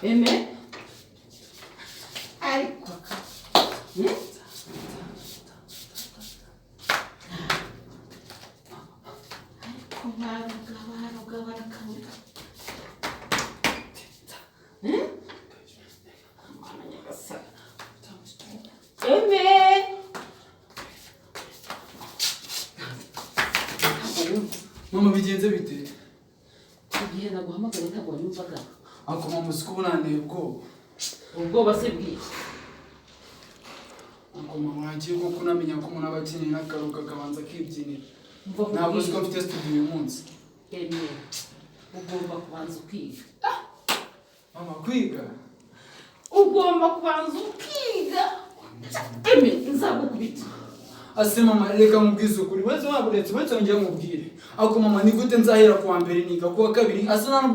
Eme ariko barakabura Eme mama bigenze bite igihe naguhamagara ntabwo wanyumvaga ako mama uzi ko bunaniye ubwoba se bw'iki ako mama wagiye ko kunamenya ko umuntu aba akeneye n'akaruhuko akabanza akibyinira Umva ko ntabwo uzi ko mfite studio uyu munsi Eme ugomba kubanza ukiga mama kwiga ugomba kubanza ukiga Eme nzagukubita ase mama reka mubwize ukuri wese waburetse wese ngiye mubwire ako mama ni gute nzahera ku wa mbere niga ku wa kabiri asa